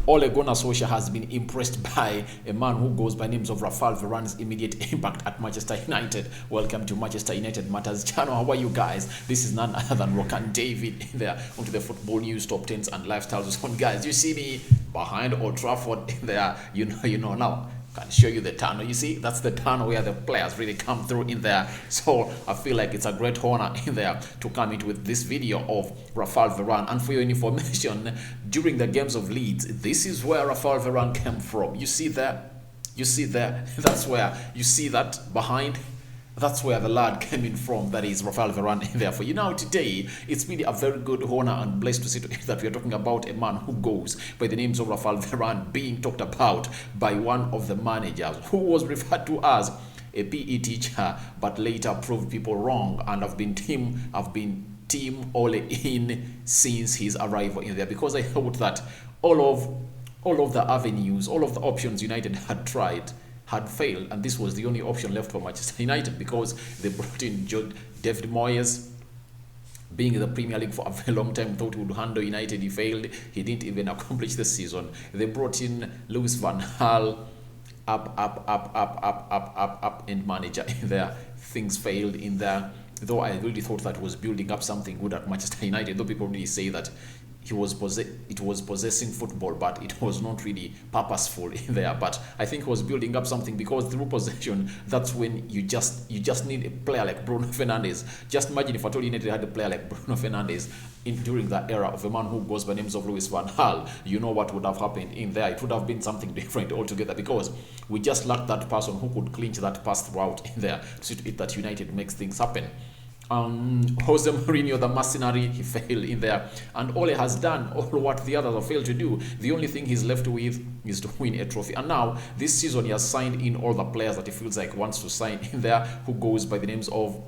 Ole Gunnar Solskjaer has been impressed by a man who goes by names of Raphael Varane's immediate impact at Manchester United. Welcome to Manchester United Matters channel. How are you guys? This is none other than Rock and David in there onto the football news, top 10s and lifestyles. So guys, you see me behind Old Trafford in there. You know now. Can show you the tunnel. You see, that's the tunnel where the players really come through in there. So I feel like it's a great honor in there to come into with this video of Raphael Varane. And for your information, during the games of Leeds, this is where Raphael Varane came from. You see there, that's where you see that behind. That's where the lad came in from, that is Raphael Varane in there. For you now today, it's really a very good honor and blessed to see that we are talking about a man who goes by the names of Raphael Varane being talked about by one of the managers who was referred to as a PE teacher, but later proved people wrong and have been team Ole in since his arrival in there, because I thought that all of the avenues, all of the options United had tried had failed, and this was the only option left for Manchester United, because they brought in David Moyes, being in the Premier League for a very long time, thought he would handle United. He failed. He didn't even accomplish the season. They brought in Louis van Gaal, up end manager in there. Things failed in there, though I really thought that was building up something good at Manchester United, though people really say that it was possessing football, but it was not really purposeful in there. But I think it was building up something, because through possession, that's when you just need a player like Bruno Fernandes. Just imagine if at all United had a player like Bruno Fernandes during that era of a man who goes by names of Louis van Gaal. You know what would have happened in there? It would have been something different altogether, because we just lacked that person who could clinch that pass throughout in there to see that United makes things happen. Jose Mourinho, the mercenary, he failed in there, and Ole has done all what the others have failed to do. The only thing he's left with is to win a trophy, and now this season he has signed in all the players that he feels like wants to sign in there, who goes by the names of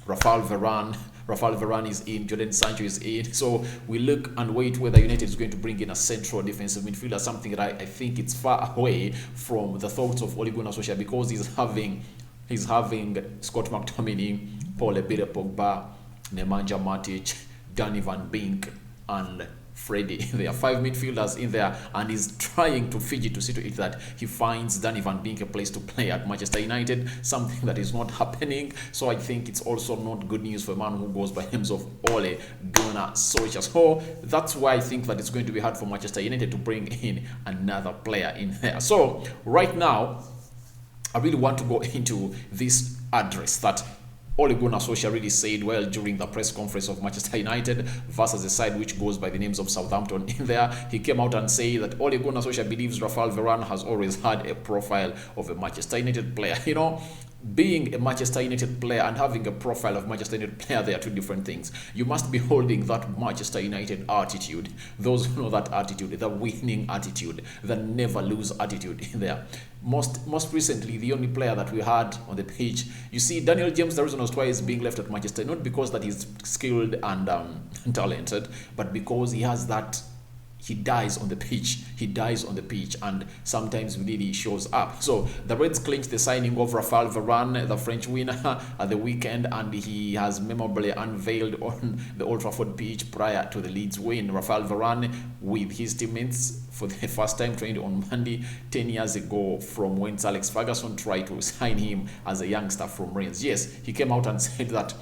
Raphael Varane. Raphael Varane is in, Jadon Sancho is in. So we look and wait whether United is going to bring in a central defensive midfielder, something that I think it's far away from the thoughts of Ole Gunnar Solskjaer, because he's having Scott McTominay, Paul Ebere Pogba, Nemanja Matic, Danny Van Beek, and Freddie. There are 5 midfielders in there, and he's trying to fidget to see to it that he finds Danny Van Beek a place to play at Manchester United, something that is not happening. So I think it's also not good news for a man who goes by names of Ole Gunnar Solskjaer. So that's why I think that it's going to be hard for Manchester United to bring in another player in there. So right now, I really want to go into this address that Ole Gunnar Solskjaer really said well during the press conference of Manchester United versus the side which goes by the names of Southampton in there. He came out and said that Ole Gunnar Solskjaer believes Raphael Varane has always had a profile of a Manchester United player. You know, being a Manchester United player and having a profile of Manchester United player, they are two different things. You must be holding that Manchester United attitude. Those who know that attitude, the winning attitude, the never lose attitude in there. Most recently, the only player that we had on the pitch, you see, Daniel James, the reason why he's being left at Manchester, not because that he's skilled and talented, but because he has that. He dies on the pitch. He dies on the pitch, and sometimes really shows up. So the Reds clinched the signing of Raphael Varane, the French winner, at the weekend, and he has memorably unveiled on the Old Trafford pitch prior to the Leeds win. Raphael Varane with his teammates for the first time trained on Monday 10 years ago, from when Sir Alex Ferguson tried to sign him as a youngster from Rennes. Yes, he came out and said that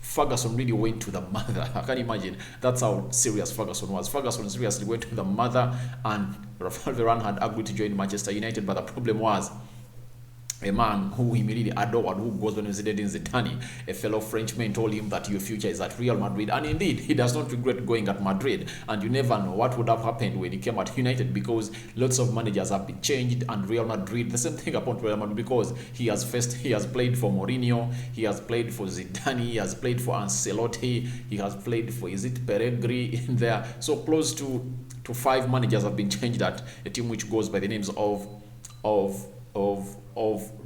Ferguson really went to the mother. I can imagine that's how serious Ferguson was. Ferguson seriously went to the mother, and Raphael Varane had agreed to join Manchester United, but the problem was a man who he really adored, who goes on Zinedine Zidane, a fellow Frenchman, told him that your future is at Real Madrid, and indeed he does not regret going at Madrid. And you never know what would have happened when he came at United, because lots of managers have been changed, and Real Madrid, the same thing upon Real Madrid, because he has played for Mourinho, he has played for Zidane, he has played for Ancelotti, he has played for Pellegrini in there. So close to 5 managers have been changed at a team which goes by the names of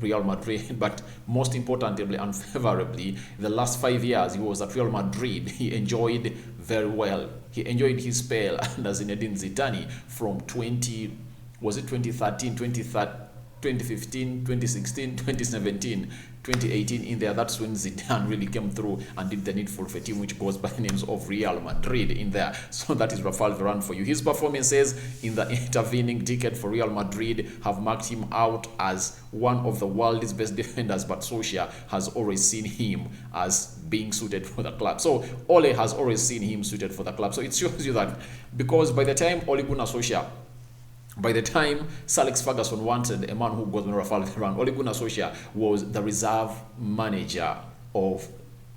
Real Madrid. But most importantly and favorably, the last 5 years he was at Real Madrid, he enjoyed very well. He enjoyed his spell under Zinedine Zidane from 2013, 2015, 2016, 2017, 2018 in there. That's when Zidane really came through and did the needful for a team which goes by the names of Real Madrid in there. So that is Raphael Varane for you. His performances in the intervening decade for Real Madrid have marked him out as one of the world's best defenders, but Solskjaer has always seen him as being suited for the club. So Ole has always seen him suited for the club. So it shows you that, because by the time Ole Gunnar Solskjaer, by the time Sir Alex Ferguson wanted a man who goes by Raphael Varane, Ole Gunnar Solskjaer was the manager of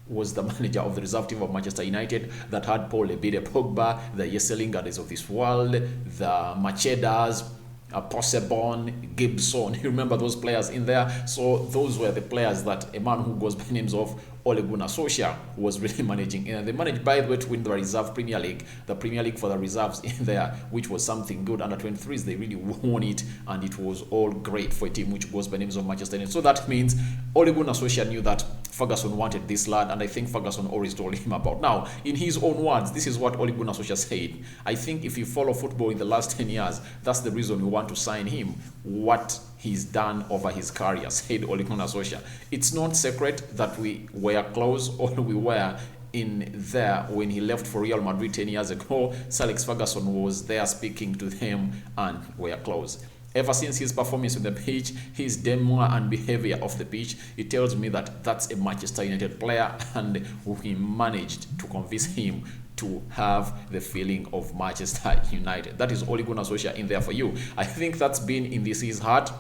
the reserve team of Manchester United that had Paul Lebede Pogba, the Jesse Lingards of this world, the Machedas, Possebon, Gibson. You remember those players in there? So those were the players that a man who goes by names of Ole Gunnar Solskjaer was really managing. And they managed, by the way, to win the reserve Premier League, the Premier League for the reserves in there, which was something good. Under 23s, they really won it, and it was all great for a team which goes by names of Manchester United. So that means Ole Gunnar Solskjaer knew that Ferguson wanted this lad, and I think Ferguson always told him about. Now, in his own words, this is what Ole Gunnar Solskjaer said. I think if you follow football in the last 10 years, that's the reason we want to sign him. What he's done over his career, said Ole Gunnar Solskjaer. It's not secret that we were close, or we were in there when he left for Real Madrid 10 years ago. Sir Alex Ferguson was there speaking to him, and were close. Ever since his performance on the pitch, his demeanor and behavior off the pitch, it tells me that that's a Manchester United player, and we managed to convince him to have the feeling of Manchester United. That is Ole Gunnar Solskjaer in there for you. I think that's been in his heart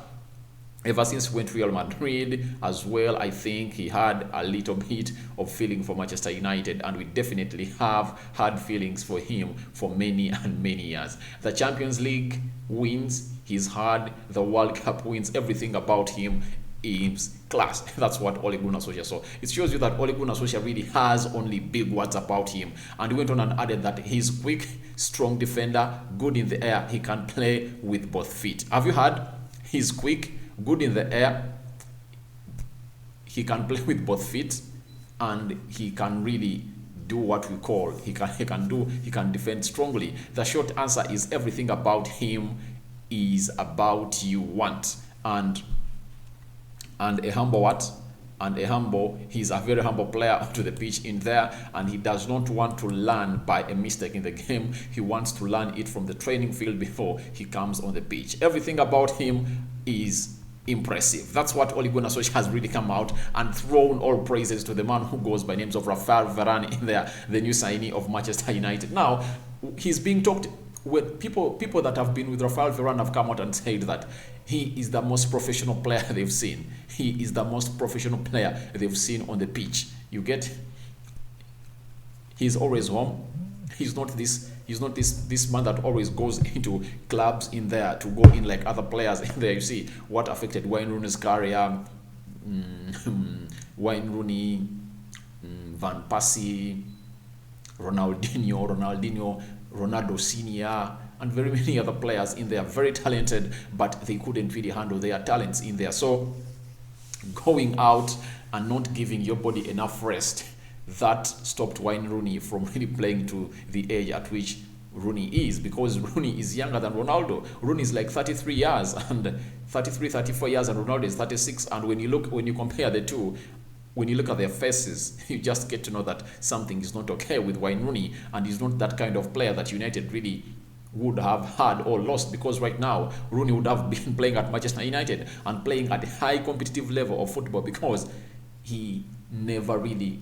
ever since he went to Real Madrid as well. I think he had a little bit of feeling for Manchester United, and we definitely have had feelings for him for many and many years. The Champions League wins, he's had the World Cup wins, everything about him is class. That's what Ole Gunnar Solskjaer saw. It shows you that Ole Gunnar Solskjaer really has only big words about him. And he went on and added that he's quick, strong defender, good in the air, he can play with both feet. Have you heard? He's quick, good in the air, he can play with both feet, and he can really do what we call, he can defend strongly. The short answer is everything about him is about you want. And a humble what? And he's a very humble player onto the pitch in there, and he does not want to learn by a mistake in the game. He wants to learn it from the training field before he comes on the pitch. Everything about him is impressive. That's what Ole Gunnar Solskjaer has really come out and thrown all praises to the man who goes by names of Raphael Varane in there, the new signee of Manchester United. Now, he's being talked with people that have been with Raphael Varane have come out and said that he is the most professional player they've seen. He is the most professional player they've seen on the pitch. You get? He's always home. He's not this man that always goes into clubs in there to go in like other players in there. You see what affected Wayne Rooney's career. Wayne Rooney, Van Persie, Ronaldinho, Ronaldo Senior, and very many other players in there, very talented, but they couldn't really handle their talents in there. So going out and not giving your body enough rest, that stopped Wayne Rooney from really playing to the age at which Rooney is, because Rooney is younger than Ronaldo. Rooney is like 33 years and 34 years, and Ronaldo is 36. And when you compare the two, when you look at their faces, you just get to know that something is not okay with Wayne Rooney, and he's not that kind of player that United really would have had or lost, because right now Rooney would have been playing at Manchester United and playing at a high competitive level of football, because he never really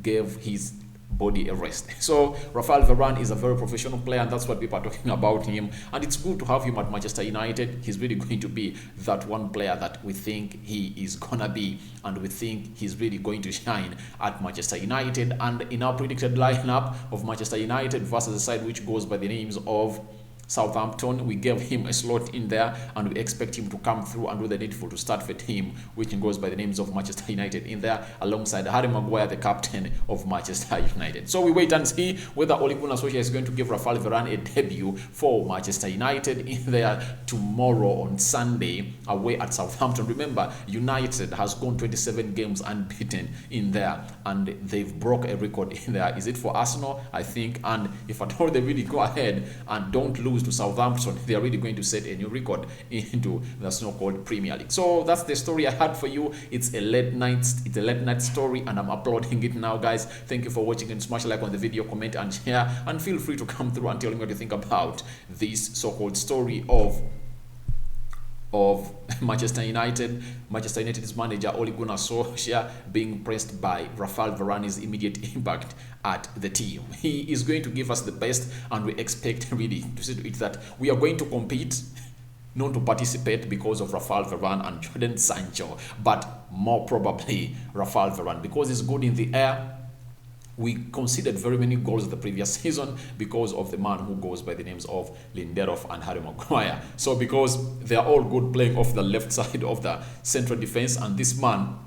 gave his body a rest. So Raphael Varane is a very professional player, and that's what people are talking about him, and it's good to have him at Manchester United. He's really going to be that one player that we think he is gonna be, and we think he's really going to shine at Manchester United. And in our predicted lineup of Manchester United versus the side which goes by the names of Southampton, we gave him a slot in there, and we expect him to come through and do the needful to start for team which goes by the names of Manchester United in there, alongside Harry Maguire, the captain of Manchester United. So we wait and see whether Ole Gunnar Solskjaer is going to give Raphael Varane a debut for Manchester United in there tomorrow on Sunday away at Southampton. Remember, United has gone 27 games unbeaten in there, and they've broke a record in there. Is it for Arsenal? I think. And if at all they really go ahead and don't lose to Southampton, they are really going to set a new record into the so-called Premier League. So that's the story I had for you. It's a late night story, and I'm uploading it now, guys. Thank you for watching, and smash a like on the video, comment and share, and feel free to come through and tell me what you think about this so-called story of Manchester United's manager Ole Gunnar Solskjaer being pressed by Raphael Varane's immediate impact at the team. He is going to give us the best, and we expect really to see to it that we are going to compete, not to participate because of Raphael Varane and Jadon Sancho, but more probably Raphael Varane, because he's good in the air. We conceded very many goals the previous season because of the man who goes by the names of Lindelof and Harry Maguire. So because they are all good playing off the left side of the central defense, and this man,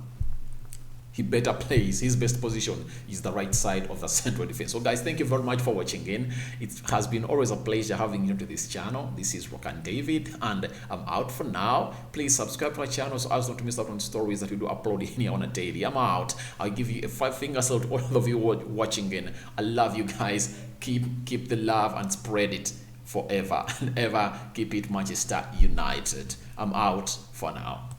he better plays. His best position is the right side of the central defense. So guys, thank you very much for watching in. It has been always a pleasure having you to this channel. This is Rock and David, and I'm out for now. Please subscribe to my channel so as not to miss out on stories that we do upload in here on a daily. I'm out. I'll give you a 5-finger salute to all of you watching in. I love you guys. Keep the love and spread it forever and ever. Keep it Manchester United. I'm out for now.